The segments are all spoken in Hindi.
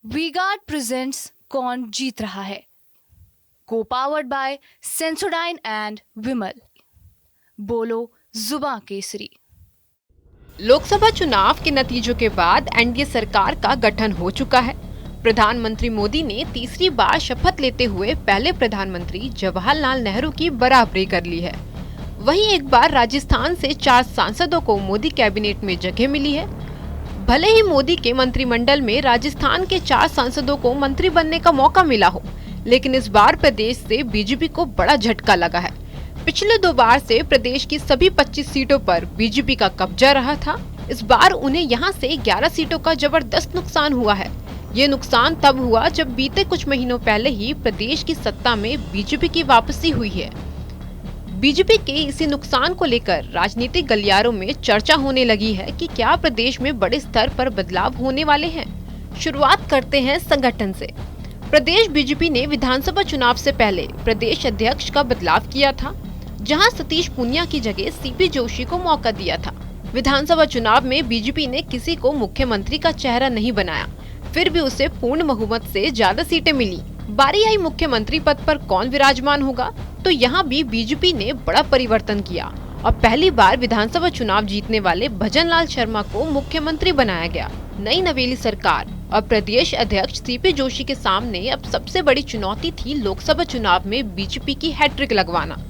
वी-गार्ड प्रेजेंट्स कौन जीत रहा है, को पावर्ड बाय सेंसोडाइन एंड विमल। बोलो जुबां केसरी। लोकसभा चुनाव के नतीजों के बाद एनडीए सरकार का गठन हो चुका है। प्रधानमंत्री मोदी ने तीसरी बार शपथ लेते हुए पहले प्रधानमंत्री जवाहरलाल नेहरू की बराबरी कर ली है। वहीं एक बार राजस्थान से 4 सांसदों को मोदी कैबिनेट में जगह मिली है। भले ही मोदी के मंत्रिमंडल में राजस्थान के 4 सांसदों को मंत्री बनने का मौका मिला हो, लेकिन इस बार प्रदेश से बीजेपी को बड़ा झटका लगा है। पिछले 2 बार से प्रदेश की सभी 25 सीटों पर बीजेपी का कब्जा रहा था। इस बार उन्हें यहां से 11 सीटों का जबरदस्त नुकसान हुआ है। ये नुकसान तब हुआ जब बीते कुछ महीनों पहले ही प्रदेश की सत्ता में बीजेपी की वापसी हुई है। बीजेपी के इसी नुकसान को लेकर राजनीतिक गलियारों में चर्चा होने लगी है कि क्या प्रदेश में बड़े स्तर पर बदलाव होने वाले हैं। शुरुआत करते हैं संगठन से। प्रदेश बीजेपी ने विधानसभा चुनाव से पहले प्रदेश अध्यक्ष का बदलाव किया था, जहां सतीश पूनिया की जगह सीपी जोशी को मौका दिया था। विधानसभा चुनाव में बीजेपी ने किसी को मुख्यमंत्री का चेहरा नहीं बनाया, फिर भी उसे पूर्ण बहुमत से ज्यादा सीटें मिली। बारी आई मुख्यमंत्री पद पर कौन विराजमान होगा, तो यहाँ भी बीजेपी ने बड़ा परिवर्तन किया और पहली बार विधानसभा चुनाव जीतने वाले भजन लाल शर्मा को मुख्यमंत्री बनाया गया। नई नवेली सरकार और प्रदेश अध्यक्ष सीपी जोशी के सामने अब सबसे बड़ी चुनौती थी लोकसभा चुनाव में बीजेपी की हैट्रिक लगवाना।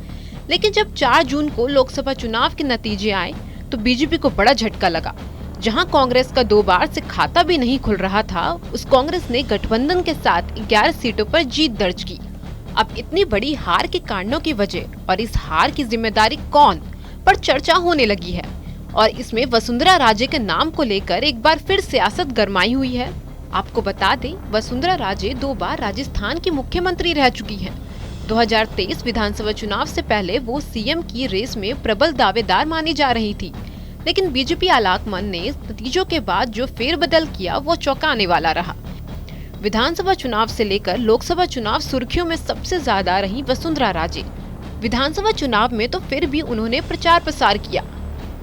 लेकिन जब 4 जून को लोकसभा चुनाव के नतीजे आए तो बीजेपी को बड़ा झटका लगा। जहां कांग्रेस का 2 बार से खाता भी नहीं खुल रहा था, उस कांग्रेस ने गठबंधन के साथ 11 सीटों पर जीत दर्ज की। अब इतनी बड़ी हार के कारणों की वजह और इस हार की जिम्मेदारी कौन पर चर्चा होने लगी है और इसमें वसुंधरा राजे के नाम को लेकर एक बार फिर सियासत गरमाई हुई है। आपको बता दें, वसुंधरा राजे 2 बार राजस्थान की मुख्यमंत्री रह चुकी हैं। 2023 विधानसभा चुनाव से पहले वो सीएम की रेस में प्रबल दावेदार मानी जा रही थी, लेकिन बीजेपी आलाकमान ने नतीजों के बाद जो फेरबदल किया वो चौंकाने वाला रहा। विधानसभा चुनाव से लेकर लोकसभा चुनाव सुर्खियों में सबसे ज्यादा रही वसुंधरा राजे। विधानसभा चुनाव में तो फिर भी उन्होंने प्रचार प्रसार किया,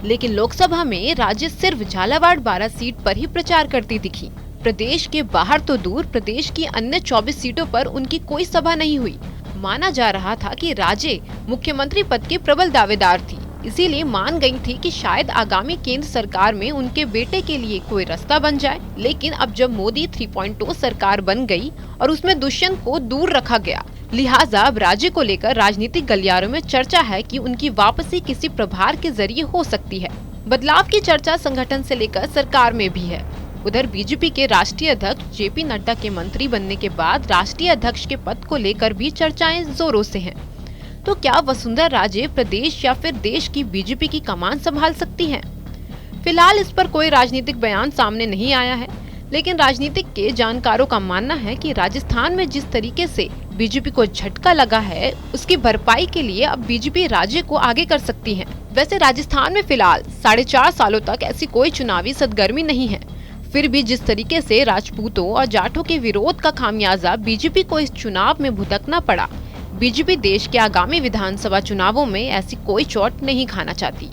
लेकिन लोकसभा में राजे सिर्फ झालावाड़ 12 सीट पर ही प्रचार करती दिखी। प्रदेश के बाहर तो दूर, प्रदेश की अन्य 24 सीटों पर उनकी कोई सभा नहीं हुई। माना जा रहा था कि राजे मुख्यमंत्री पद की प्रबल दावेदार थी, इसीलिए मान गई थी कि शायद आगामी केंद्र सरकार में उनके बेटे के लिए कोई रास्ता बन जाए। लेकिन अब जब मोदी 3.0 सरकार बन गई और उसमें दुष्यंत को दूर रखा गया, लिहाजा अब राज्य को लेकर राजनीतिक गलियारों में चर्चा है कि उनकी वापसी किसी प्रभार के जरिए हो सकती है। बदलाव की चर्चा संगठन से लेकर सरकार में भी है। उधर बीजेपी के राष्ट्रीय अध्यक्ष जेपी नड्डा के मंत्री बनने के बाद राष्ट्रीय अध्यक्ष के पद को लेकर भी चर्चाएं जोरों से हैं। तो क्या वसुंधरा राजे प्रदेश या फिर देश की बीजेपी की कमान संभाल सकती हैं? फिलहाल इस पर कोई राजनीतिक बयान सामने नहीं आया है, लेकिन राजनीतिक के जानकारों का मानना है कि राजस्थान में जिस तरीके से बीजेपी को झटका लगा है, उसकी भरपाई के लिए अब बीजेपी राज्य को आगे कर सकती है। वैसे राजस्थान में फिलहाल 4.5 सालों तक ऐसी कोई चुनावी सरगर्मी नहीं है, फिर भी जिस तरीके से राजपूतों और जाटों के विरोध का खामियाजा बीजेपी को इस चुनाव में भुगतना पड़ा, बीजेपी देश के आगामी विधानसभा चुनावों में ऐसी कोई चोट नहीं खाना चाहती।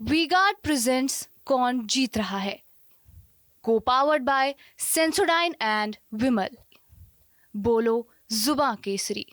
वी-गार्ड प्रेजेंट्स कौन जीत रहा है, को पावर्ड बाय सेंसोडाइन एंड विमल। बोलो जुबां केसरी।